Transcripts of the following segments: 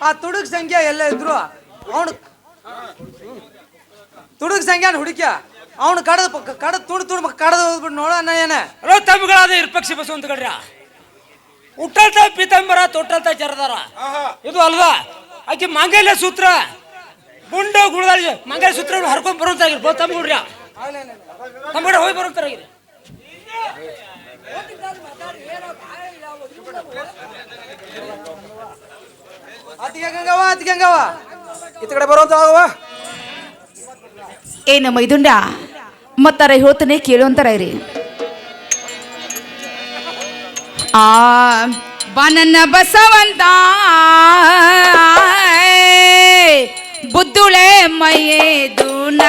ಆ ತುಡುಗ್ ಸಂಖ್ಯೆ ಎಲ್ಲ ಇದ್ರು ಅವನು ತುಡುಗ್ ಸಂಖ್ಯಾನ ಹುಡುಕ್ಯ ಅವನು ಕಡದ ತುಡು ಕಡದ ಹೋಗ್ಬಿಟ್ಟು ನೋಡೋಣ ಏನ ತಮ್ಮಗಳಾದ ಇರ್ಪಕ್ಷಿ ಬಸ್ ಅಂತ ಕಡ್ರ ಹುಟ್ಟಲ್ತ ಪೀತಾಂಬರ ತೊಟ್ಟಲ್ತ ಜರದಾರ ಇದು ಅಲ್ವಾ ಆಕೆ ಮಾಂಗಲ್ಯ ಸೂತ್ರ ಗುಂಡು ಗುಳದಾಳಿ ಮಾಂಗಲ್ಯ ಸೂತ್ರ ಹರ್ಕೊಂಡ್ ಬರುವಂತಾಗಿರ್ಬೋದು ತಮ್ಮಗಳ್ರಿ ತಮ್ಮಗಡೆ ಹೋಗಿ ಬರುವಂತಾರಾಗಿರಿ ಗಂಗವ್ವ ಇತ್ತ ಕಡೆ ಬರುವಂತ ಏನು ಮೈದುಂಡ ಮತ್ತಾರ ಹೇಳ್ತಾನೆ ಕೇಳುವಂತಾರ ಇರಿ ಆ ಬನನ್ನ ಬಸವಂತ ಬುದ್ಧುಳೆ ಮೈದುನ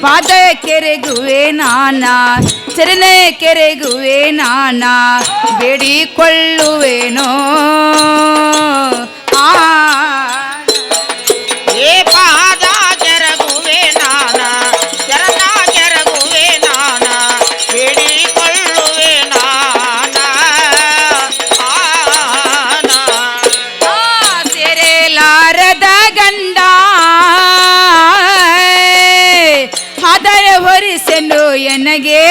ಪಾದ ಕೆರೆಗುವೆ ನಾನ ಚರಣ ಕೆರೆಗುವೆ ನಾನ ಬೇಡಿಕೊಳ್ಳುವೆನೋ ಏ ಪಾದ ಕೆರಗುವೆ ನಾನ ಚರಣ ಕೆರಗುವೆ ನಾನ ಬೇಡಿಕೊಳ್ಳುವೆ ನಾನ ಸೇರೆಲಾರದ ಗಂಡ ಅದರ ಹೊರಿಸೆನು ಎನಗೆ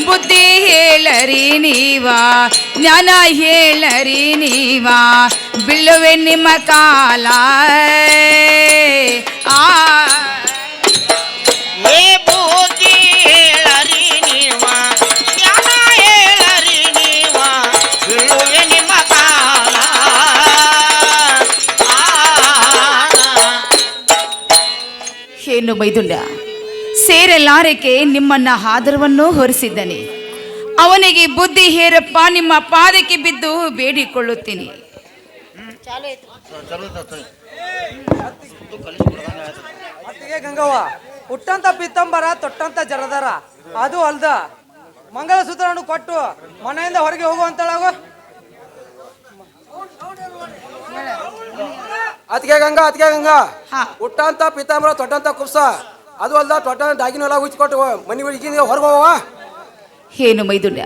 ಬುದ್ಧಿ ಹೇಳರಿ ನೀವಾ ಜ್ಞಾನ ಹೇಳರಿ ನೀವಾ ಬೀಳುವೆ ನಿಮ್ಮ ಕಾಲ ಏ ಬುದ್ಧಿ ಹೇಳರಿ ನೀವ ಜ್ಞಾನ ಹೇಳರಿ ನೀವ ಬೀಳುವೆ ನಿಮ್ಮ ಕಾಲ ಏನು ಮೈದುಂಡ ಸೇರಲಾರಕ್ಕೆ ನಿಮ್ಮನ್ನ ಆದರವನ್ನು ಹೊರಿಸಿದ್ದಾನೆ ಅವನಿಗೆ ಬುದ್ಧಿ ಹೇರಪ್ಪ ನಿಮ್ಮ ಪಾದಕ್ಕೆ ಬಿದ್ದು ಬೇಡಿಕೊಳ್ಳುತ್ತೀನಿ ಗಂಗವ್ವ ಹುಟ್ಟಂತ ಪಿತ್ತಂಬರ ತೊಟ್ಟಂತ ಜರದಾರ ಅದು ಅಲ್ದ ಮಂಗಲಸೂತ್ರವನ್ನು ಕೊಟ್ಟು ಮನೆಯಿಂದ ಹೊರಗೆ ಹೋಗುವಂತಳಾಗು ಅತಿಗೆ ಗಂಗಾ ಹುಟ್ಟಂತ ಪಿತಾಂಬರ ತೊಟ್ಟಂತ ಕುಪ್ಸ ಅದು ಅಲ್ದ ತೊಟ್ಟ ಡಾಗಿನೆಲ್ಲ ಹುಚ್ಚಿಕೊಟ್ಟು ಮನೆ ಹೊರಗೆ ಹೋಗವ ಏನು ಮೈದುಂಡ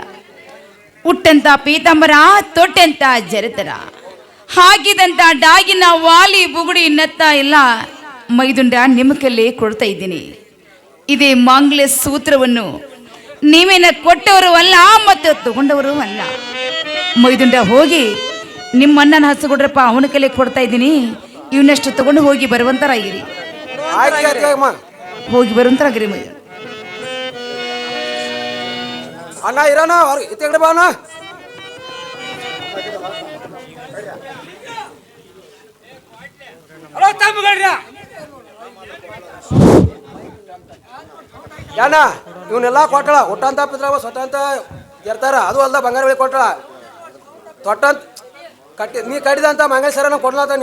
ಹುಟ್ಟಂತ ಪೀತಾಂಬರ ತೊಟ್ಟಂತ ಜರತರ ಹಾಕಿದಂತ ಡಾಗಿನ ವಾಲಿ ಬುಗುಡಿ ನತ್ತ ಇಲ್ಲ ಮೈದುಂಡ ನಿಮ್ಮ ಕೈಲಿ ಕೊಡ್ತಾ ಇದ್ದೀನಿ ಇದೇ ಮಾಂಗಲ್ಯ ಸೂತ್ರವನ್ನು ನೀವೇನ ಕೊಟ್ಟವರು ಅಲ್ಲ ಮತ್ತು ತಗೊಂಡವರು ಅಲ್ಲ ಮೈದುಂಡ ಹೋಗಿ ನಿಮ್ಮ ಅಣ್ಣನ ಹಸುಗೊಡ್ರಪ್ಪ ಅವನ ಕೈಲಿ ಕೊಡ್ತಾ ಇದ್ದೀನಿ ಇವನಷ್ಟು ತಗೊಂಡು ಹೋಗಿ ಬರುವಂತರಾಗಿರಿ ಹೋಗಿ ಬರುವಂತರಾಗಿರಿ ಮೈದುಂಡ ಅಣ್ಣ ಇರೋಣ ಇತ್ತಗಡೆ ಬಾ ಅಣ್ಣ ಯಾನ ಇವನ್ನೆಲ್ಲ ಕೊಟ್ಟಳ ಹುಟ್ಟಂತ ಪಿತ್ರ ಸೊಟ್ಟಂತ ಇರ್ತಾರ ಅದು ಅಲ್ದ ಬಂಗಾರ ಬಳಿ ಕೊಟ್ಟಳ ತೊಟ್ಟಂತ ಕಟ್ಟಿ ನೀ ಕಟ್ಟಿದಂತ ಮಂಗೇಶ್ವರನ ಕೊಡ್ಲತ್ತ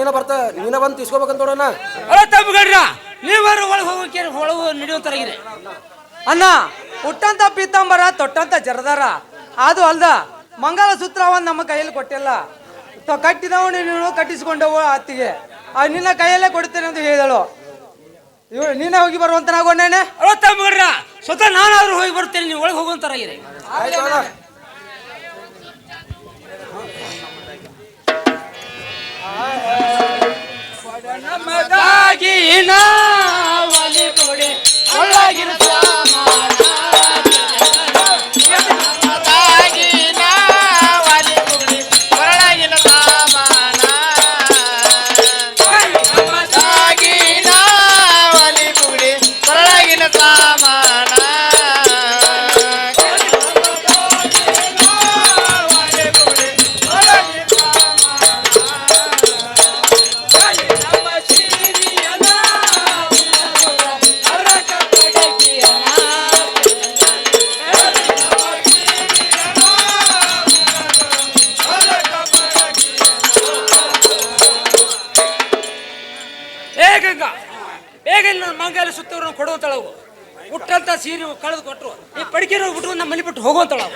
ನೀನ ಬಂದು ತಿಸ್ಕೋಬೇಕಂತ ನೋಡೋಣ ನೀವಾರು ಒಳಗೆ ಹೋಗೋಕೆ ಒಳಗೆ ನಡೆಯುವಂತಾರಾಗಿದೆ ಅಣ್ಣ ಹುಟ್ಟಂತ ಪೀತಾಂಬರ ತೊಟ್ಟಂತ ಜರದಾರ ಅದು ಅಲ್ದ ಮಂಗಲಸೂತ್ರ ಅವನ್ ನಮ್ಮ ಕೈಯಲ್ಲಿ ಕೊಟ್ಟಿಲ್ಲ ಕಟ್ಟಿದವ ನೀನು ಕಟ್ಟಿಸ್ಕೊಂಡವು ಅತ್ತಿಗೆ ನಿನ್ನ ಕೈಯಲ್ಲೇ ಕೊಡ್ತೇನೆ ಅಂತ ಹೇಳಿದಳು ನೀನೇ ಹೋಗಿ ಬರುವಂತ ನಾಗೋಣೇನೆ ಸ್ವತಃ ನಾನಾದ್ರೂ ಹೋಗಿ ಬರ್ತೇನೆ ನೀವು ಒಳಗೆ ಹೋಗುವಂತಾರಾಗಿದೆ ಮಂಗಲ ಸುತ್ತವ್ರನ್ನ ಕೊಡುವಂತಳವು ಹುಟ್ಟಂತ ಸೀರೆ ಕಳೆದು ಕೊಟ್ಟರು ಈ ಪಡಿಕೆ ಬಿಟ್ಟು ನಮ್ಮ ಮನೆ ಬಿಟ್ಟು ಹೋಗುವಂತಳವು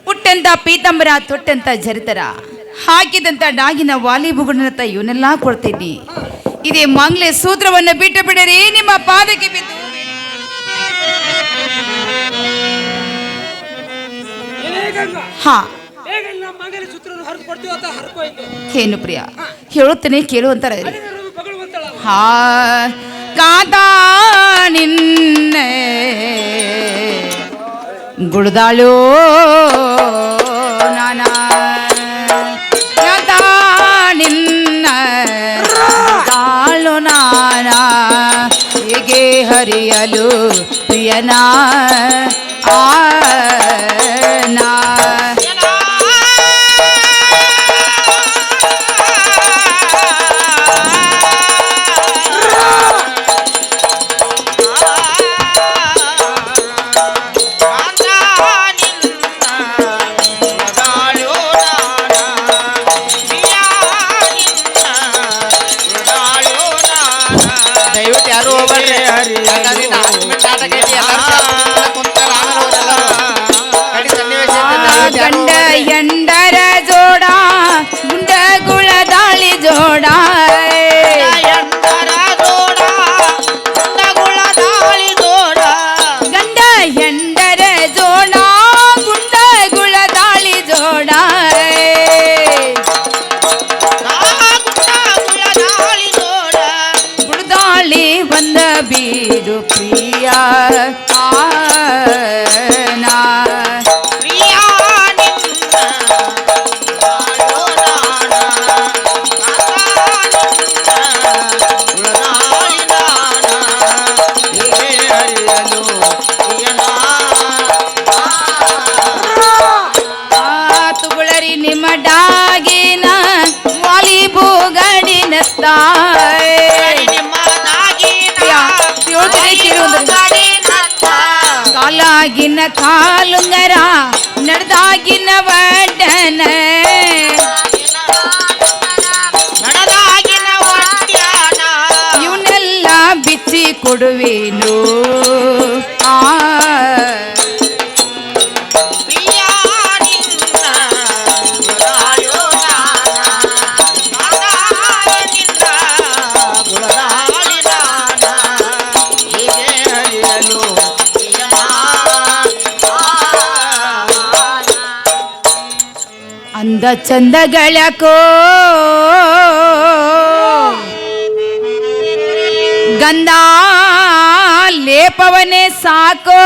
ಹುಟ್ಟಂತ ಪೀತಾಂಬರ ತೊಟ್ಟಂತ ಜರಿತರ ಹಾಕಿದಂತ ಡಾಗಿನ ವಾಲಿ ಬುಗುಡನತ್ತ ಇವನ್ನೆಲ್ಲ ಕೊಡ್ತೀನಿ ಇದೇ ಮಂಗ್ಲೆ ಸೂತ್ರವನ್ನು ಬಿಟ್ಟು ಬಿಡರಿ ನಿಮ್ಮ ಪಾದಕ್ಕೆ ಬಿದ್ದು ಹಾ ಹೇಗೆ ನಮ್ಮ ಮಂಗಲ ಸೂತ್ರವನ್ನು ಹರಿದು ಕೊಡ್ತೀವಿ ಅಂತ ಹರ್ಕೋಯ್ತು. ಏನು ಪ್ರಿಯ ಹೇಳುತ್ತೇನೆ ಕೇಳುವಂತರ ಭಗವಂತಳ ಹಾ ಕಾದಾ ನಿನ್ನ ಗುಡ್ದಾಳು ನಾನ ಕಾದಾ ನಿನ್ನ ಗುಡ್ದಾಳು ನಾನ ಹೇಗೆ ಹರಿಯಲು ಪ್ರಿಯನಾ ನಾ ದಯವಿಟ್ಟು ಯಾರು ಹೋಗ್ಬೇಡ್ರಿ. ಹಾಗಾಗಿ ನಾಟಕ ಐತಿ, ಎಲ್ಲರೂ ಕುಂತಾರ. ಆಮೇಲೆ ಹೋಗ್ರಿ ಎಲ್ಲರೂ. ಕಡಿ ಸನ್ನಿವೇಶ ಐತಿ, ದಯವಿಟ್ಟು ಯಾರು ಗಂಡ ಹೋಗ್ಬೇಡ್ರಿ. ಎಂಡರ ಜೋಡ ಗುಂಡಗುಳ ದಾಳಿ ಜೋಡ ಎಂದರ ಜೋಡ, ಗುಂಡಗುಳ ದಾಳಿ ಜೋಡ. ಗಂಡ ಎಂಡರ ಜೋಡ ಗುಂಡಗುಳ ದಾಳಿ ಜೋಡ ಗುಂಡಗುಳ ದಾಳಿ ಜೋಡ. ಗುಡ್ದಾಳಿ ಬಂದ ಬೀಡು ಪ್ರಿಯ ನಾ ಪ್ರಿಯ ನಿನ್ನ ಬಾಳೋ ನಾಣ. ಉಳದಾಳಿ ನಾಣ. ಹೀಗೆ ಹರಿಯಲು ಪ್ರಿಯನಾ. ತುಗುಳರಿ ನಿಮ್ಮ ಡಾಗಿನ ವಾಲಿ ಬೂಗಡಿನ ತಾಯ್ ಕಾಲಾಗಿನ ಕಾಲುಂಗರ ನಡೆದಾಗಿನ ವಡ್ಡನ ನಡೆದಾಗಿನ ಒಡ್ಯಾಣ. ಇವನ್ನೆಲ್ಲ ಬಿಚ್ಚಿ ಕೊಡುವೇನು ಆ ಪ್ರಿಯ ನಿನ್ನ ಗುಳದಾಳೋ ನಾಣ. ನಿನ್ನ ಗುಳದಾಳಿ ನಾಣ. ಹೀಗೆ ಹರಿಯಲು ಪ್ರಿಯನಾ. ಅಂದ ಚಂದಗಳಕೋ ಗಂಧ ಲೇಪವನೇ ಸಾಕೋ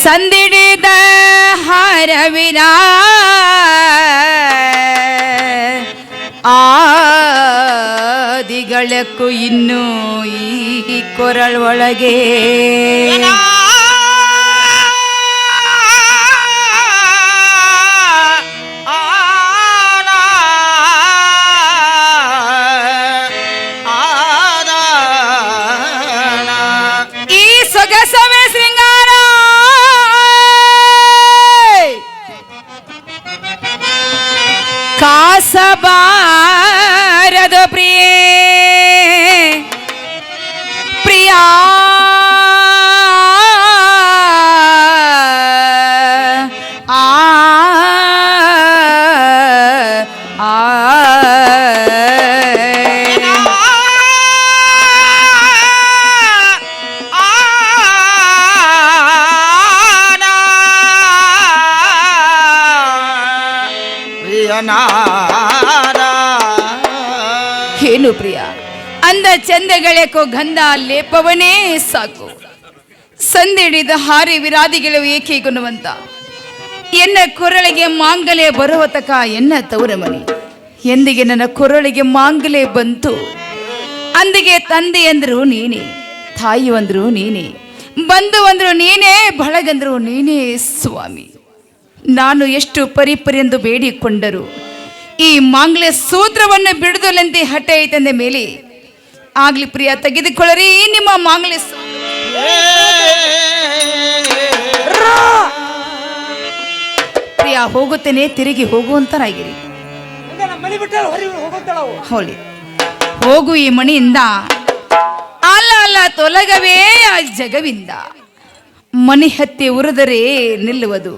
ಸಂದಿಡಿದ ಹಾರವಿನ ಆದಿಗಳಕ್ಕೂ ಇನ್ನೂ ಈ ಕೊರಳೊಳಗೆ ಈ ಸೊಗಸವೇ ಶೃಂಗಾರ ಕಾಸಬಾರದು ಪ್ರಿಯೇ ಪ್ರಿಯಾ ಆ ಆ ಏನು ಪ್ರಿಯ ಅಂದ ಚಂದಗಳಕ್ಕೋ ಗಂಧ ಲೇಪವನೇ ಸಾಕು ಸಂದಿಡಿದ ಹಾರಿ ವಿರಾದಿಗಳು ಏಕೆ ಗುಣವಂತ ಎನ್ನ ಕೊರಳಿಗೆ ಮಾಂಗಲ್ಯ ಬರುವ ತಕ ಎನ್ನ ತವರ ಮನೆ ಎಂದಿಗೆ ನನ್ನ ಕೊರಳಿಗೆ ಮಾಂಗಲ್ಯ ಬಂತು ಅಂದಿಗೆ ತಂದೆ ಅಂದ್ರು ನೀನೇ ತಾಯಿ ಅಂದ್ರು ನೀನೇ ಬಂಧು ಅಂದ್ರು ನೀನೇ ಬಳಗಂದ್ರು ನೀನೇ ಸ್ವಾಮಿ ನಾನು ಎಷ್ಟು ಪರಿಪರಿಯೆಂದು ಬೇಡಿಕೊಂಡರು ಈ ಮಾಂಗಲ್ಯ ಸೂತ್ರವನ್ನು ಬಿಡುದಲೆಂದೇ ಹಠ ಐತಂದ ಮೇಲೆ ಆಗ್ಲಿ ಪ್ರಿಯ ತೆಗೆದುಕೊಳ್ಳರಿ ನಿಮ್ಮ ಮಾಂಗಲ್ಯ ಪ್ರಿಯ ಹೋಗುತ್ತೇನೆ ತಿರುಗಿ ಹೋಗುವಂತರಾಗಿರಿ ಮನೆ ಬಿಟ್ಟ ಹೋಗುತ್ತಾಳವು ಹೋಲಿ ಹೋಗು ಈ ಮಣಿಯಿಂದ ಅಲ್ಲ ಅಲ್ಲ ತೊಲಗವೇ ಆ ಜಗವಿಂದ ಮನೆ ಹತ್ತಿ ಉರಿದರೆ ನಿಲ್ಲುವುದು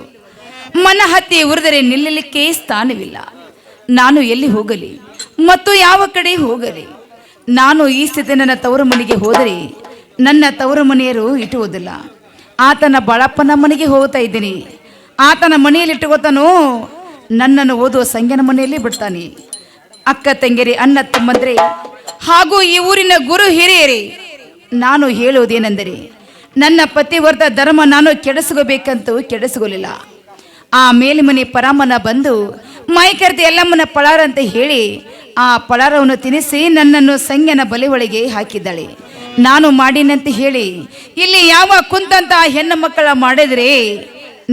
ಮನ ಹತ್ತಿ ಉರಿದರೆ ನಿಲ್ಲಲಿಕ್ಕೆ ಸ್ಥಾನವಿಲ್ಲ ನಾನು ಎಲ್ಲಿ ಹೋಗಲಿ ಮತ್ತು ಯಾವ ಕಡೆ ಹೋಗಲಿ ನಾನು ಈ ಸ್ಥಿತಿ ನನ್ನ ತವರು ಮನೆಗೆ ಹೋದರೆ ನನ್ನ ತವರು ಮನೆಯರು ಇಟ್ಟುವುದಿಲ್ಲ ಆತನ ಬಳಪ್ಪನ ಮನೆಗೆ ಹೋಗ್ತಾ ಇದ್ದೀನಿ. ಆತನ ಮನೆಯಲ್ಲಿ ಇಟ್ಟುಕೊತಾನು, ನನ್ನನ್ನು ಓದುವ ಸಂಗನ ಮನೆಯಲ್ಲಿ ಬಿಡ್ತಾನೆ. ಅಕ್ಕ ತಂಗಿರಿ, ಅಣ್ಣ ತಮ್ಮಂದ್ರೆ ಹಾಗೂ ಈ ಊರಿನ ಗುರು ಹಿರಿಯರಿ, ನಾನು ಹೇಳುವುದೇನೆಂದರೆ ನನ್ನ ಪತಿವರ್ತ ಧರ್ಮ ನಾನು ಕೆಡಿಸ್ಕೋಬೇಕಂತೂ ಕೆಡಿಸ್ಕೋಲಿಲ್ಲ. ಆ ಮೇಲ್ಮನೆ ಪರಾಮನ ಬಂದು ಮೈಕರ್ತಿ ಎಲ್ಲಮ್ಮನ ಪಳಾರ ಅಂತ ಹೇಳಿ ಆ ಪಳಾರವನ್ನು ತಿನ್ನಿಸಿ ನನ್ನನ್ನು ಸಂಜ್ಞನ ಬಲೆ ಒಳಗೆ ಹಾಕಿದ್ದಾಳೆ. ನಾನು ಮಾಡಿನಂತ ಹೇಳಿ ಇಲ್ಲಿ ಯಾವ ಕುಂತಂತ ಹೆಣ್ಣು ಮಕ್ಕಳ ಮಾಡಿದ್ರೆ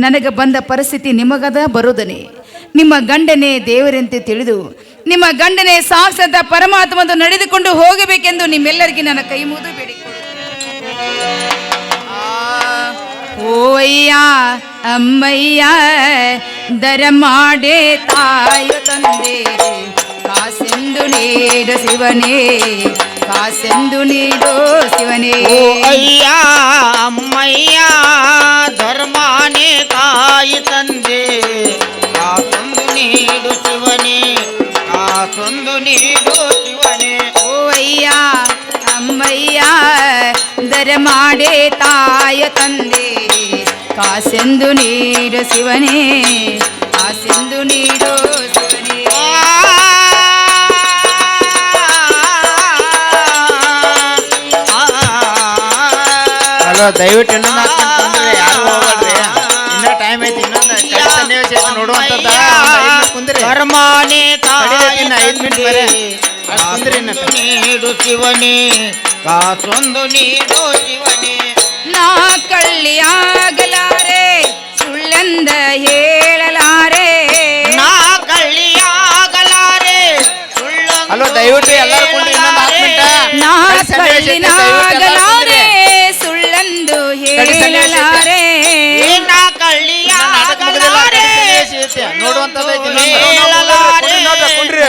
ನನಗೆ ಬಂದ ಪರಿಸ್ಥಿತಿ ನಿಮಗದ ಬರುವುದನೆ. ನಿಮ್ಮ ಗಂಡನೇ ದೇವರಂತೆ ತಿಳಿದು ನಿಮ್ಮ ಗಂಡನೇ ಸಾಕ್ಷಾತ್ ಪರಮಾತ್ಮಂದು ನಡೆದುಕೊಂಡು ಹೋಗಬೇಕೆಂದು ನಿಮ್ಮೆಲ್ಲರಿಗೆ ನನ್ನ ಕೈ ಮುಗಿದು ಬೇಡಿಕೊಳ್ಳುತ್ತೇನೆ. ಓಯ್ಯ ಅಮ್ಮಯ್ಯ ದರ ಮಾಡೇ ತಾಯ ತಂದೆ, ಕಾಸೆಂದು ನೀಡು ಶಿವನೇ, ಕಾಸೆಂದು ನೀಡು ಶಿವನೇ. ಅಯ್ಯ ಅಮ್ಮಯ್ಯ ಧರ್ಮಾನೇ ತಾಯಿ ತಂದೆ, ಕಾಸೊಂದು ನೀಡು ಶಿವನೇ, ಕಾಸೊಂದು ನೀಡು ಶಿವನೇ. ಓಯ್ಯ ಅಮ್ಮಯ್ಯ ದರ ಮಾಡೇ ತಾಯ ತಂದೆ, ಕಾಸೆಂದು ನೀಡು ಶಿವನೇ, ಕಾಸೆಂದು ನೀಡು ಶಿವನೇ. ಹಲೋ, ದಯವಿಟ್ಟು ಇನ್ನೊಂದು ಹಾಕ್ತೀನಿ, ಯಾರು ಹೋಗ್ಬೇಡ್ರಿ, ಇನ್ನೂ ಟೈಮ್ ಐತಿ, ಇನ್ನೊಂದು ಸನ್ನಿವೇಶ ಐತಿ ನೋಡುವಂಥದ್ದು. ಧರ್ಮಾನೇ ತಾಯಿ ತಂದೆ, ಕಾಸೊಂದು ನೀಡು ಶಿವನೇ, ಕಾಸೊಂದು ನೀಡು ಶಿವನೇ. ನಾ ಕಳ್ಳಿಯಾಗಲಾರೆ ಸುಳ್ಳೆಂದ ಹೇಳಲಾರೆ, ನಾ ಕಳ್ಳಿಯಾಗಲಾರೆ ಸುಳ್ಳೊಂದು. ಹಲೋ, ದಯವಿಟ್ಟು ಎಲ್ಲರೂ ಕೊಂಡು ಇನ್ನೊಂದು 10 ಮಿನಿಟ್. ನಾ ಕಳ್ಳಿನಾಗಲಾರೆ ಸುಳ್ಳೆಂದು ಹೇಳಲಾರೆ, ನಾ ಕಳ್ಳಿಯಾಗಲಾರೆ ನೋಡುವಂಥದ್ದು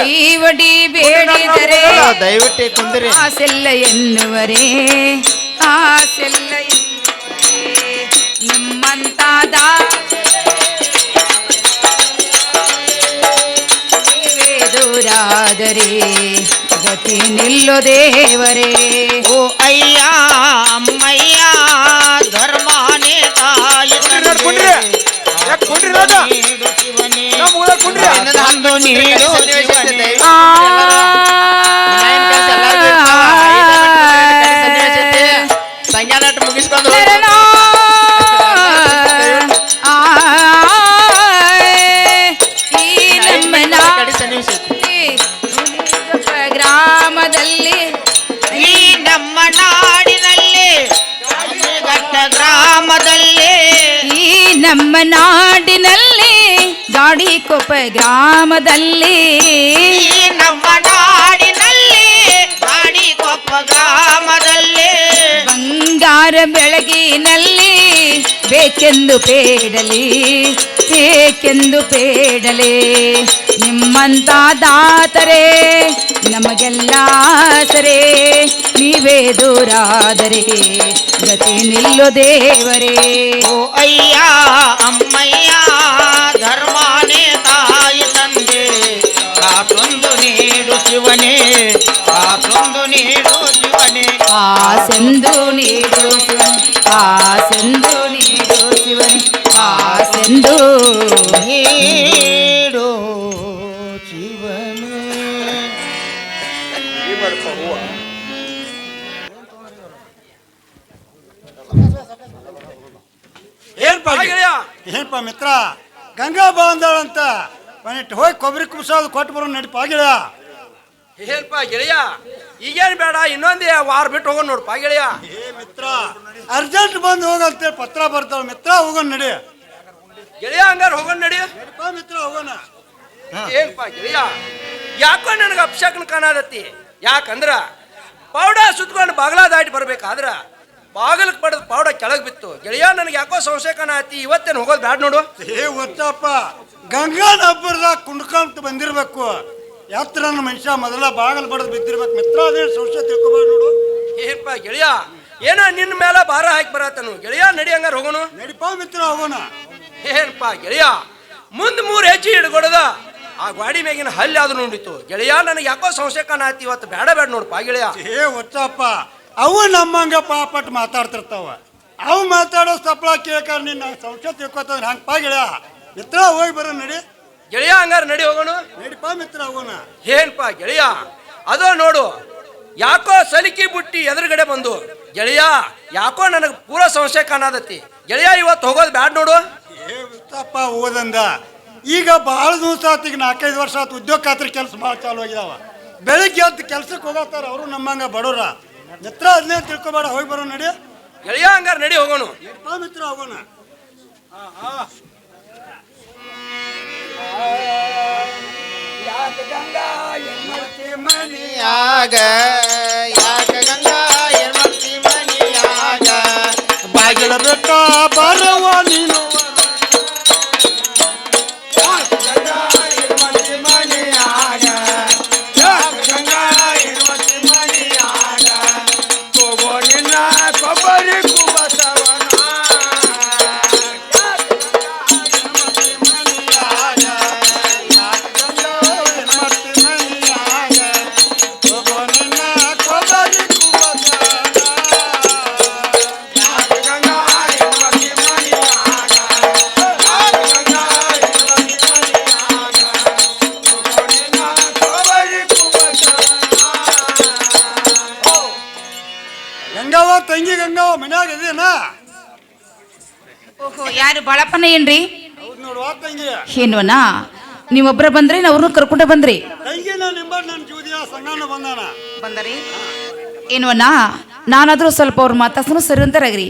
ಜೀವಡಿ ಬೇಡಿದರೆ ದಯವಿಟ್ಟು ಕುಂದಿರಿ. ಆಸೆಲ್ಲ ಎನ್ನುವರೇ, ಆಸೆಲ್ಲ ಎನ್ನುವರೇ, ನಿಮ್ಮಂತಾದ ದೂರಾದರೆ ಗತಿ ನಿಲ್ಲೋ ದೇವರೇ. ಓ ಅಯ್ಯ ಅಮ್ಮಯ್ಯ ಧರ್ಮಾನೇ ತಾಯಿ ತಂದೆ, ನೀಡು ಶಿವನೇ, ಕಾಸೊಂದು ನೀಡು ಶಿವನೇ. ಸಂಜ್ಞಾನಾಟ ಮುಗಿಸ್ಕೊಂಡು ಗ್ರಾಮದಲ್ಲಿ, ಈ ನಮ್ಮ ನಾಡಿನಲ್ಲಿ ಘಟ್ಟ ಗ್ರಾಮದಲ್ಲಿ, ಈ ನಮ್ಮ ನಾಡಿನಲ್ಲಿ ಗಾಡಿಕೊಪ್ಪ ಗ್ರಾಮದಲ್ಲಿ, ಈ ನಮ್ಮ ನಾಡಿನಲ್ಲಿ ಗಾಡಿಕೊಪ್ಪ ಗ್ರಾಮದಲ್ಲಿ, ಬಂಗಾರ ಬೆಳಗಿನಲ್ಲಿ ಬೇಕೆಂದು ಬೇಡಲಿ, ಬೇಕೆಂದು ಬೇಡಲೆ, ನಿಮ್ಮಂತ ದಾತರೆ ನಮಗೆಲ್ಲ ಸರೇ, ನೀವೇ ದೂರಾದರೆ ಗತಿ ನಿಲ್ಲೋ ದೇವರೇ. ಓ ಅಯ್ಯ ಅಮ್ಮಯ್ಯ ಧರ್ಮಾನೇ ತಾಯಿ ತಂದೆ, ಕಾಸೊಂದು ನೀಡು ಶಿವನೇ, ಕಾಸೊಂದು ನೀಡು ಶಿವನೇ. ಕಾಸೆಂದು ನೀಡು ಶಿವನೇ, ಕಾಸೆಂದು ನೀಡು ಶಿವನೇ, ಕಾಸೆಂದು ನೀಡು ಶಿವನೇ. ಏನಪ್ಪ ಮಿತ್ರ, ಗಂಗಾ ಬಾಂಧವಳಂತ ಮನೆಟ್ಟು ಹೋಗಿ ಕೊಬ್ಬರಿ ಕುಬ್ಸೋದು ಕೊಟ್ಟು ಬರೋ ನಡಿಪ ಗೆಳೆಯ. ಏನಪ್ಪ ಗೆಳೆಯ, ಈಗೇನು ಬೇಡ, ಇನ್ನೊಂದೇ ವಾರ ಬಿಟ್ಟು ಹೋಗೋಣ ನೋಡಪ್ಪ ಗೆಳೆಯ. ಏ ಮಿತ್ರ, ಅರ್ಜೆಂಟ್ ಬಂದು ಹೋಗಂತೇಳಿ ಪತ್ರ ಬರ್ತಾವ ಮಿತ್ರ, ಹೋಗೋಣ ನಡಿ. ಗೆಳೆಯ ಹಂಗಾರ ಹೋಗೋಣ ನಡಿ. ನಡಿಪ ಮಿತ್ರ, ಹೋಗೋಣ. ಏನಪ್ಪ ಗೆಳೆಯ, ಯಾಕೋ ನನಗೆ ಅಪ್ಶಕನ ಕಾಣದತ್ತಿ. ಯಾಕಂದ್ರ ಪೌಡ ಸುತ್ಕೊಂಡು ಬಾಗ್ಲ ದಾಟಿ ಬರ್ಬೇಕಾದ್ರ ಬಾಗಿಲಕ್ಕೆ ಪಡೆದು ಪೌಡ ಕೆಳಗೆ ಬಿತ್ತು. ಗೆಳೆಯ ನನಗೆ ಯಾಕೋ ಸಂಶಯ ಕಾಣತಿ, ಇವತ್ತೇನು ಹೋಗೋದು ಬ್ಯಾಡ ನೋಡು. ಏ ಗೊತ್ತಪ್ಪ, ಗಂಗಾನ ಹಬ್ಬರದಾಗ ಕುಂಡ್ಕೊಂತ ಬಂದಿರ್ಬೇಕು. ಯಾತ್ರನ ಮನುಷ್ಯ ಮೊದಲ ಬಾಗಲ್ ಬಡದು ಬಿದ್ದಿರ್ಬೇಕು ಮಿತ್ರ, ಅದೇ ಸಂಶಯ ತಿಳ್ಕೊಬಾರ್ದು ನೋಡು. ಏನಪ್ಪ ಗೆಳೆಯ, ಏನೋ ನಿನ್ನ ಮೇಲೆ ಭಾರ ಹಾಕಿ ಬರತ್ತನು. ಗೆಳೆಯ ನಡಿ ಹಂಗಾರ ಹೋಗೋಣ. ನಡಿಪ ಮಿತ್ರ, ಹೋಗೋಣ. ಏನಪ್ಪ ಗೆಳೆಯ, ಮುಂದ್ 3 ಹೆಜ್ಜೆ ಹಿಡ್ಕೊಡದ ಆ ಗಾಡಿ ಮ್ಯಾಗಿನ ಹಲ್ಲಿ ಯಾವ್ದು ನೋಡಿತ್ತು. ಗೆಳೆಯ ನನಗೆ ಯಾಕೋ ಸಂಶಯ ಕಾಣತಿ, ಇವತ್ತು ಬೇಡ ಬೇಡ ನೋಡಪ್ಪ ಗೆಳೆಯ. ಏ ಗೊತ್ತಪ್ಪ, ಅವು ನಮ್ಮಂಗ ಪಾಪಟ್ ಮಾತಾಡ್ತಿರ್ತಾವ. ಅವು ಮಾತಾಡೋ ಸಪ್ಳ ಕೇಳ್ಕಾರ ನೀನು ಸಂಶಯ ತಿಳ್ಕೊತಂದ್ರೆ ಹಂಗಪ್ಪ ಗೆಳೆಯ ಮಿತ್ರ ಹೋಗಿ ಬರೋ ನಡಿ. ಗೆಳೆಯ ಹಂಗಾರ ನಡಿ ಹೋಗೋಣ. ನಡಿಪ ಮಿತ್ರ ಹೋಗೋಣ. ಏನ್ಪಾ ಗೆಳೆಯ ಅದೋ ನೋಡು ಯಾಕೋ ಸಲಿಕಿ ಬುಟ್ಟಿ ಎದುರುಗಡೆ ಬಂದು ಗೆಳೆಯ ಯಾಕೋ ನನಗೆ ಪೂರ ಸಂಶಯ ಕಾಣದತ್ತಿ ಗೆಳೆಯ ಇವತ್ತು ಹೋಗೋದು ಬ್ಯಾಡ್ ನೋಡು. ತಪ್ಪ ಓದಂದ ಈಗ ಭಾಳ ದಿವಸ ಆತು, ಈಗ 4-5 ವರ್ಷ ಆತು ಉದ್ಯೋಗ ಖಾತ್ರಿ ಕೆಲಸ ಭಾಳ ಚಾಲು ಆಗಿದಾವ. ಬೆಳಿಗ್ಗೆ ಎದ್ದು ಕೆಲ್ಸಕ್ಕೆ ಹೋಗತ್ತಾರ ಅವರು ನಮ್ಮಂಗ ಬಡವ್ರ. ಮಿತ್ರ ಅದನ್ನೇ ತಿಳ್ಕೊಬೇಡ, ಹೋಗಿ ಬರೋ ನಡಿ. ಗೆಳೆಯ ಹಂಗಾರ ನಡಿ ಹೋಗೋಣ. ಮಿತ್ರ ಹೋಗೋಣ. ಮನಿಯಾಗ ಯಾಕ ಗಂಗಾ ಏನ್ ಮಾಡ್ತಿ ಮನಿಯಾಗ ಬಾಗಿಲ ಬೆಟ್ಟ ಬರವ ನೀನು ಗಂಗಾವ ತಂಗಿ ಗಂಗಾವ ಮನ್ಯಾಗ ಇದೇನಾ? ಓಹೋ, ಯಾರು ಬಾಳಪ್ಪನ ಏನ್ರಿ? ಹೌದು ನೋಡುವ ತಂಗಿ. ಏನ್ವನ ನೀವೊಬ್ರ ಬಂದ್ರಿ ನಾ ಅವ್ರನ್ನ ಕರ್ಕೊಂಡ ಬಂದ್ರಿ? ತಂಗಿನ ನಿಂಬ ನನ್ನ ಜೀವದಿಯ ಸಂಗನ ಬಂದಾನ. ಬಂದರಿ ಏನ್ವನ ನಾನಾದ್ರೂ ಸ್ವಲ್ಪ ಅವ್ರ ಮಾತಾಡ್ಸನು ಸರಿ ಅಂತಾರಾಗ್ರಿ.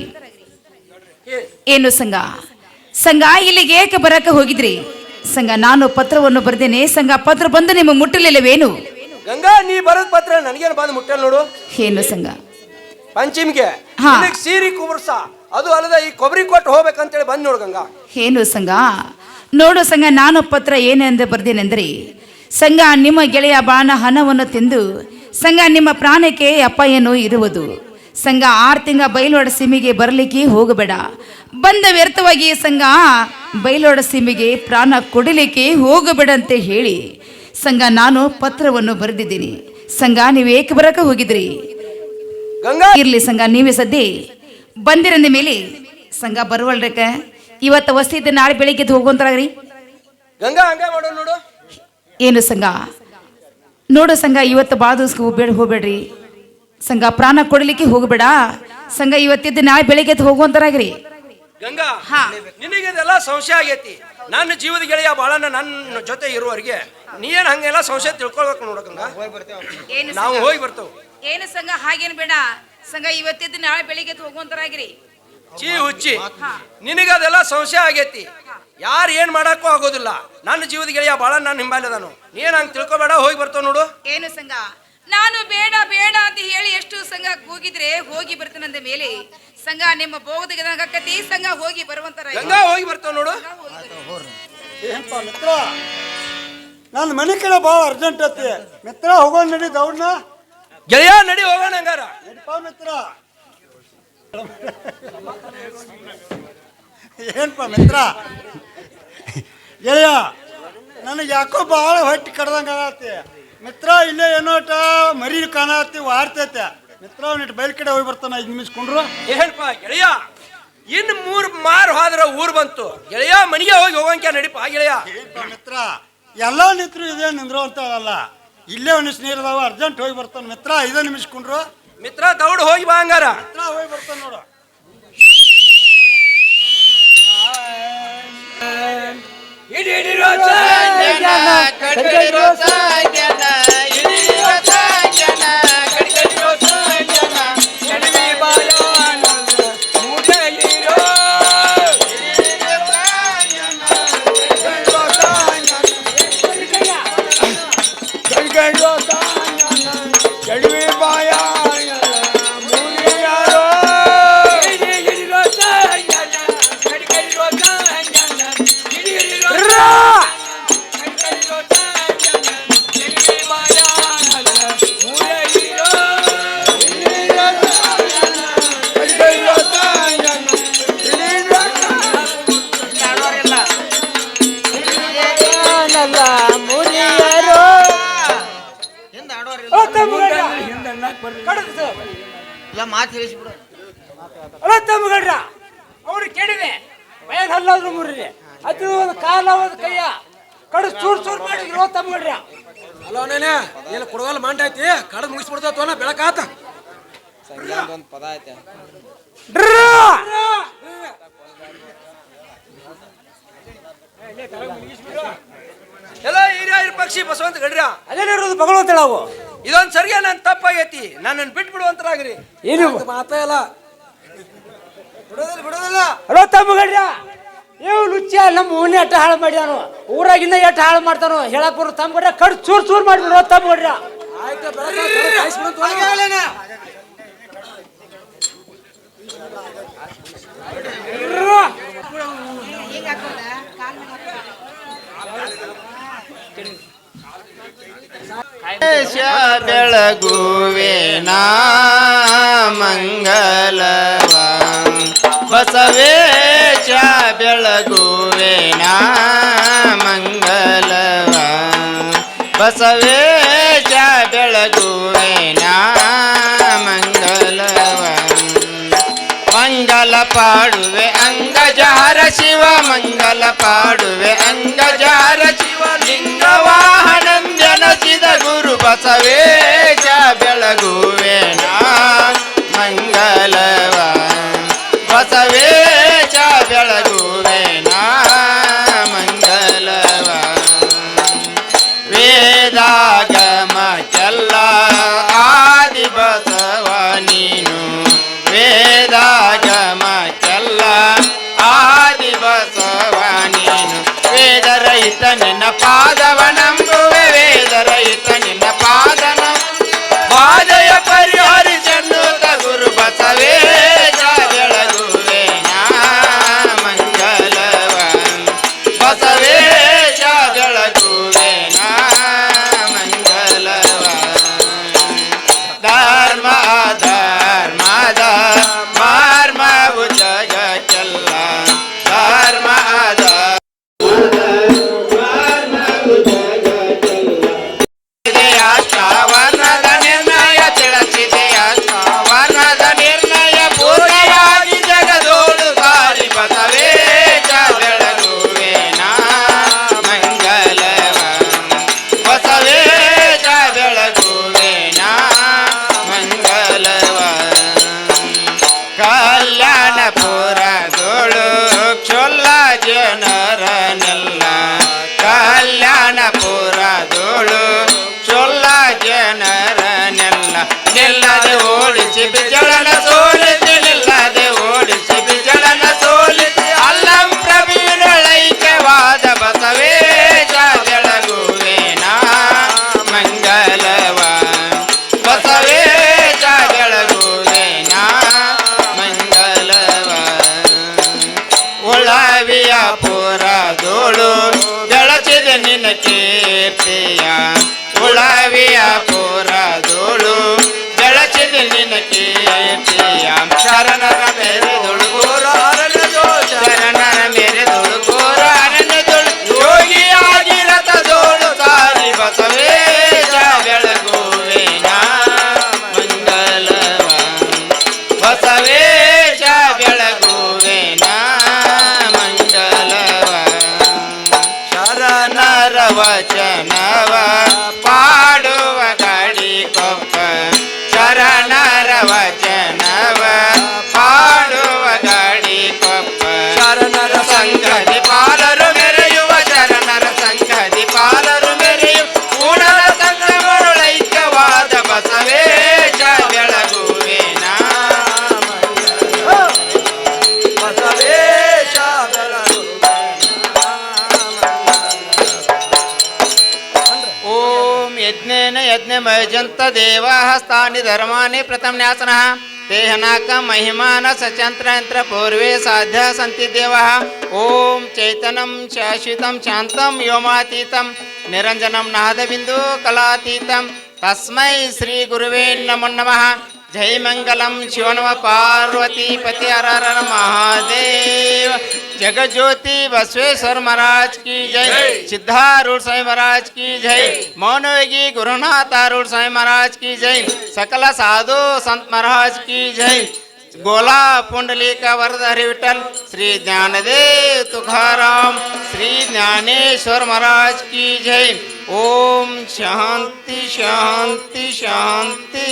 ಏನು ಸಂಘ ಸಂಘ ಇಲ್ಲಿಗೆ ಏಕೆ ಬರಕ ಹೋಗಿದ್ರಿ? ಸಂಘ ನಾನು ಪತ್ರವನ್ನು ಬರ್ದೇನೆ. ಸಂಘ ಪತ್ರ ಬಂದು ನಿಮ್ಮ ಮುಟ್ಟಲಿಲ್ಲವೇನು? ಗಂಗಾ ನೀ ಬರೋದ್ ಪತ್ರ ನನಗೇನು ಬಂದು ಮುಟ್ಟಲ್ ನೋಡು. ಏನು ಸಂಘ ಪಂಚಮಿಗೆ ಹಾ. ಸೀರಿ ಕುಬರ್ಸ ಅದು ಅಲ್ಲದ ಈ ಕೊಬ್ಬರಿ ಕೊಟ್ಟು ಹೋಗ್ಬೇಕಂತೇಳಿ ಬಂದ್ ನೋಡು ಗಂಗಾ. ಏನು ಸಂಘ ನೋಡು ಸಂಘ, ನಾನು ಪತ್ರ ಏನೆಂದು ಬರ್ದೇನೆಂದ್ರಿ ಸಂಘ ನಿಮ್ಮ ಗೆಳೆಯ ಬಾಣ ಹಣವನ್ನು ತಿಂದು ಸಂಘ ನಿಮ್ಮ ಪ್ರಾಣಕ್ಕೆ ಅಪಾಯನೂ ಇರುವುದು. ಸಂಘ 6 ತಿಂಗಳ ಬೈಲೋಡ ಸೀಮೆಗೆ ಬರಲಿಕ್ಕೆ ಹೋಗಬೇಡ. ಬಂದ ವ್ಯರ್ಥವಾಗಿ ಸಂಘ ಬೈಲೋಡ ಸೀಮೆಗೆ ಪ್ರಾಣ ಕೊಡಲಿಕ್ಕೆ ಹೋಗಬೇಡ ಅಂತ ಹೇಳಿ ಸಂಘ ನಾನು ಪತ್ರವನ್ನು ಬರೆದಿದ್ದೀನಿ. ಸಂಘ ನೀವು ಏಕೆ ಬರಕ ಹೋಗಿದ್ರಿ? ಗಂಗಾ ಇರ್ಲಿ ಸಂಘ, ನೀವೇ ಸದ್ದಿ ಬಂದಿರಂದ ಮೇಲೆ ಸಂಘ ಬರುವಲ್ರಕ ಇವತ್ತು ವಸ್ತಿ ನಾಳೆ ಬೆಳಿಗ್ಗೆ ಹೋಗುವಂತಾಗ್ರಿ. ಗಂಗಾ ಹಂಗ ಮಾಡೋ ನೋಡು. ಏನು ಸಂಘ ನೋಡು ಸಂಘ, ಇವತ್ತು ಭಾಳ ದಿವ್ಸ ಹೋಗ್ಬೇಡ್ರಿ ಸಂಘ, ಪ್ರಾಣ ಕೊಡಲಿಕ್ಕೆ ಹೋಗಬೇಡ ಸಂಘ. ಇವತ್ತಿದ್ದು ನಾಳೆ ಬೆಳಿಗ್ಗೆ ಹೋಗುವಂತಾಗ್ರಿ. ಗಂಗಾ ಹಾ. ನಿನಗೆ ಇದೆಲ್ಲ ಸಂಶಯ ಆಗೈತಿ. ನನ್ನ ಜೀವದ ಗೆಳೆಯ ಬಾಳನ ನನ್ನ ಜೊತೆ ಇರುವವರೆಗೆ ನೀನ್ ಹಂಗೆಲ್ಲ ಸಂಶಯ ತಿಳ್ಕೊಳ್ಬೇಕು ನೋಡು ಗಂಗಾ. ನಾವು ಹೋಗಿ ಬರ್ತೇವೆ. ಏನು ಸಂಘ ಹಾಗೇನು ಬೇಡ ಸಂಘ, ಇವತ್ತಿದ್ದು ನಾಳೆ ಬೆಳಿಗ್ಗೆ ಹೋಗುವಂತಾಗ್ರಿ. ಚೀ ಹುಚ್ಚಿ ನಿನಗೆ ಅದೆಲ್ಲ ಸಂಶಯ ಆಗೈತಿ. ಯಾರು ಏನ್ ಮಾಡಕ್ಕೂ ಆಗೋದಿಲ್ಲ. ನನ್ನ ಜೀವದ ಗೆಳೆಯ ಬಾಳ ನಾನು ಹಿಂಬಾಲಿದಾನು. ನೀನ್ ಹಂಗೆ ತಿಳ್ಕೊಬೇಡ, ಹೋಗಿ ಬರ್ತೇವೆ ನೋಡು. ಏನು ಸಂಘ ನಾನು ಬೇಡ ಬೇಡ ಅಂತ ಹೇಳಿ ಎಷ್ಟು ಸಂಘ ಕೂಗಿದ್ರೆ ಹೋಗಿ ಬರ್ತಾನಂದ ಮೇಲೆ ಸಂಘ ನಿಮ್ಮ ಬೋಗದಗತಿ ಸಂಘ ಹೋಗಿ ಬರುವಂತರ ಗಂಗಾ ಹೋಗಿ ಬರ್ತೇವೆ ನೋಡು. ಏನಪ್ಪ ಮಿತ್ರ, ನನ್ನ ಮನೆ ಕಡೆ ಭಾಳ ಅರ್ಜೆಂಟ್ ಐತಿ. ಮಿತ್ರ ಹೋಗೋಣ ನಡಿ ದೌಡ್ನ. ಗೆಳೆಯ ನಡಿ ಹೋಗೋಣ ಹಂಗಾರ. ನಡಿಪ ಮಿತ್ರ. ಏನಪ್ಪ ಮಿತ್ರ ಗೆಳೆಯ, ನನಗೆ ಯಾಕೋ ಭಾಳ ಹೊಟ್ಟೆ ಕಡ್ದಂಗೆ ಆಗತ್ತೆ ಮಿತ್ರ. ಇಲ್ಲೇ ಏನೋಟ ಮರಿ ಕಾಣತ್ತಿ ವಾರ್ತೈತೆ ಮಿತ್ರ. ಅವ್ನಿಟ್ಟು ಬಯಲ್ ಕಡೆ ಹೋಗಿ ಬರ್ತಾನ 5 ನಿಮಿಷ ಕೊಂಡ್ರು. ಏನಪ್ಪ ಗೆಳೆಯ, ಇನ್ನು 3 ಮಾರು ಹೋದ್ರ ಊರ್ ಬಂತು ಗೆಳೆಯ. ಮನೆಗೆ ಹೋಗಿ ಹೋಗಂಕ ನಡಿಪ ಗೆಳೆಯ. ಏನಪ್ಪ ಮಿತ್ರ, ಎಲ್ಲ ನಿಂತರು ಇದೇ ನಿಂದ್ರು ಅಂತ ಅಲ್ಲ, ಇಲ್ಲೇ ಒಂದಿವ್ಸ ನೀರದಾವ, ಅರ್ಜೆಂಟ್ ಹೋಗಿ ಬರ್ತಾನೆ ಮಿತ್ರ. 5 ನಿಮಿಷ ಕೊಂಡ್ರು. ಮಿತ್ರ ದೌಡ್ ಹೋಗಿ ಬಾ ಹಂಗಾರ. ಮಿತ್ರ ಹೋಗಿ ಬರ್ತಾನೆ ನೋಡು. ಇಲ್ಲ ಮಾತು ಹೇಳಿಸ್ಬಿಡು. ಅಲ್ಲ ತಮ್ಮಗಳ್ರ ಅವ್ರು ಕೇಳಿದೆ ಬಯಲ್ ಹಲ್ಲಾದ್ರು ಮುರ್ರಿ ಅದು ಒಂದು ಕಾಲ ಒಂದು ಕೈಯ ಕಡು ಚೂರ್ ಮಾಡಿದ್ರು ತಮ್ಮಗಳ್ರ. ಅಲ್ಲ ಅವನೇನೆ ಏನು ಕುಡಗಲ್ ಮಂಟ ಐತಿ ಕಡ ಮುಗಿಸ್ಬಿಡ್ತಾವ ಬೆಳಕಾತ. ಎಲ್ಲ ಹಿರಿಯ ಪಕ್ಷಿ ಬಸವಂತ ಗಡ್ರ ಅದೇನಿರೋದು ಭಗವಂತ ನಾವು ಇದೊಂದ್ ಸರಿಯ ನನ್ ತಪ್ಪಾಗೈತಿ ನನ್ನನ್ನು ಬಿಟ್ಟು ಬಿಡುವಂತರಾಗ್ರಿ. ಏನು ಮಾತಾ ಇಲ್ಲ ಬಿಡೋದಿಲ್ಲ. ಅಲೋ ತಮ್ಮಗಳ್ರ ಇವ್ ಲುಚ್ಚ ನಮ್ಮ ಓಣಿ ಅಟ್ಟ ಹಾಳು ಮಾಡ್ಯಾನು ಊರಾಗಿನ್ನ ಎಟ್ಟು ಹಾಳು ಮಾಡ್ತಾನು ಹೇಳಕ್ ಬರೋ ತಮ್ಮಗಳ್ರ ಕಡು ಚೂರ್ ಮಾಡಿಬಿಡ್ರೋ ತಮ್ಮಗಳ್ರ. ಬೆಳಗುವೇನ ಮಂಗಲವ ಬಸವೇಶ ಬೆಳಗುವೇನ ಮಂಗಲವ ಬಸವೇಶ ಬೆಳಗುವೇನ ಮಂಗಲವ ಮಂಗಲ ಪಾಡುವೆ ಅಂಗಜಾರ ಶಿವ ಮಂಗಲ ಪಾಡುವೆ ಅಂಗಜಾರ ಶಿವ ಲಿಂಗವಾಹನಂದನಸಿದ ಗುರು ಬಸವೇಶ ಬೆಳಗುವೇನ ಮಂಗಲವ ಬಸವೇಶ ಬೆಳಗುವೇನ ಮಂಗಲವ ವೇದಾಗಮ ಚಲ್ಲ ಆದಿ ಬಸವ ನೀನು ವೇದಾಗಮ ಚಲ್ಲ ಆದಿ ಬಸವ ನೀನು ವೇದರಹಿತ ನಿನ್ನ ಪಾದವ ನಂಬುವೆ ವೇದರಹಿತ ನಿನ್ನ ಪಾದನ ಬಾಧೆಯ ಪರಿಹರಿಸನ್ನುತ್ತ ಗುರು ಬಸವೇಶ ಬೆಳಗುವೇನ ಮಂಗಲವ ಬಸವೇಶ ಬೆಳಗುವೇನ ಮಂಗಲವ ಧರ್ಮ ಧರ್ಮದ ಮಾರ್ಮವು ಜಗಕ್ಕೆಲ್ಲ ಧರ್ಮ ವರ್ಣದ ನಿರ್ಣಯ ತಿಳಿಸಿದೆಯ ವರ್ಣದ ನಿರ್ಣಯ ಪೂರ್ಣವಾಗಿ ಜಗದೋಳು ಸಾರಿ ಬಸವೇಶ ಬೆಳಗುವೇನ ಮಂಗಲವ ಬಸವೇಶ ಬೆಳಗುವೇನ ಮಂಗಲವ ಕಲ್ಯಾಣಪುರದೋಳು ಕ್ಷೊಲ್ಲ ಜನರನೆಲ್ಲ ಕಲ್ಯಾಣಪುರದೋಳು ಕ್ಷೊಲ್ಲ ಜನರನೆಲ್ಲ ನಿಲ್ಲದೆ ಓಡಿಸಿ ಬಿಜಳನ ಸೋಲಿಸಿ ನಿಲ್ಲದೆ ಓಡಿಸಿ ಬಿಜಳನ ಸೋಲಿಸಿ ಅಲ್ಲಂ ಪ್ರವೀಣಳೈಕ್ಯವಾದ ಬಸವೇಶ ಬೆಳಗುವೇನ ಮಂಗಲವ ಬಸವೇಶ ಬೆಳಗುವೇನ ಮಂಗಲವ ಉಳವಿಯ ಪುರದೋಳು ಬೆಳಚಿದೆ ನಿನ್ನ ಕೀರ್ತಿಯ ಉಳವಿಯ ಪುರದೋಳು ಬೆಳಚಿದೆ ನಿನ್ನ ಕೀರ್ತಿಯ ಶರಣರ ಮೇರೆ ದುಡುಗೋರ ಶರಣರ ಮೇರೆ ದುಡುಗೋರ ಅರಣ್ಯದೊಳು ಯೋಗಿಯಾಗಿ ರಥದೋಳು ಸಾರಿ ಬಸವೇಶ ಬೆಳಗುವೇನ ಮಂಗಲವ ಬಸವೇಶ ಬೆಳಗುವೇನ ಮಂಗಲವ ಶರಣರ ವಚನವ ಪಾಡುವ ಗಾಡಿ ಕೊಪ್ಪ ಶರಣರ ವಚನವ ಪಾಡುವ ಗಾಡಿ ಕೊಪ್ಪ ಶರಣರ ಸಂಘದಿ ಪಾಲರು ಮೆರೆಯುವ ಶರಣರ ಸಂಘದಿ ಪಾಲರು ಮೆರೆಯುವ ಕೂಡಲ ಸಂಘಗಳೈಕ್ಯವಾದ ಬಸವೇಶ ಬೆಳಗುವೇನ ಬಸವೇಶ ಓಂ ಯಜ್ಞೇನ ಯಜ್ಞಮಯಜಂತ ದೇವಾಃ ಸ್ಥಾನಿ ಧರ್ಮಾನಿ ಪ್ರಥಮ ನ್ಯಾಸನಃ ತೇಹನಾಕ ಮಹಿಮಾನ ಸಚಂತ್ರ ಪೂರ್ವೇ ಸಾಧ್ಯ ಸಂತಿ ದೇವಃ ಓಂ ಚೈತನ್ಯಂ ಶಾಶ್ವತಂ ಶಾಂತಂ ವ್ಯೋಮಾತೀತಂ ನಿರಂಜನಂ ನಾದಬಿಂದು ಕಲಾತೀತಂ ತಸ್ಮೈ ಶ್ರೀ ಗುರುವೇ ನಮೋ ನಮಃ जय मंगलम शिवनव पार्वती पति हर हर महादेव जगज्योति बसवेश्वर महाराज की जय सिद्धारूढ़ साई महाराज की जय मौनवेगी गुरुनाथ आरूढ़ साई महाराज की जय सकल साधु संत महाराज की जय गोला पुंडलिक वरदहरी विठ्ठल श्री ज्ञानदेव तुकाराम श्री ज्ञानेश्वर महाराज की जय। ओम शांति शांति शांति।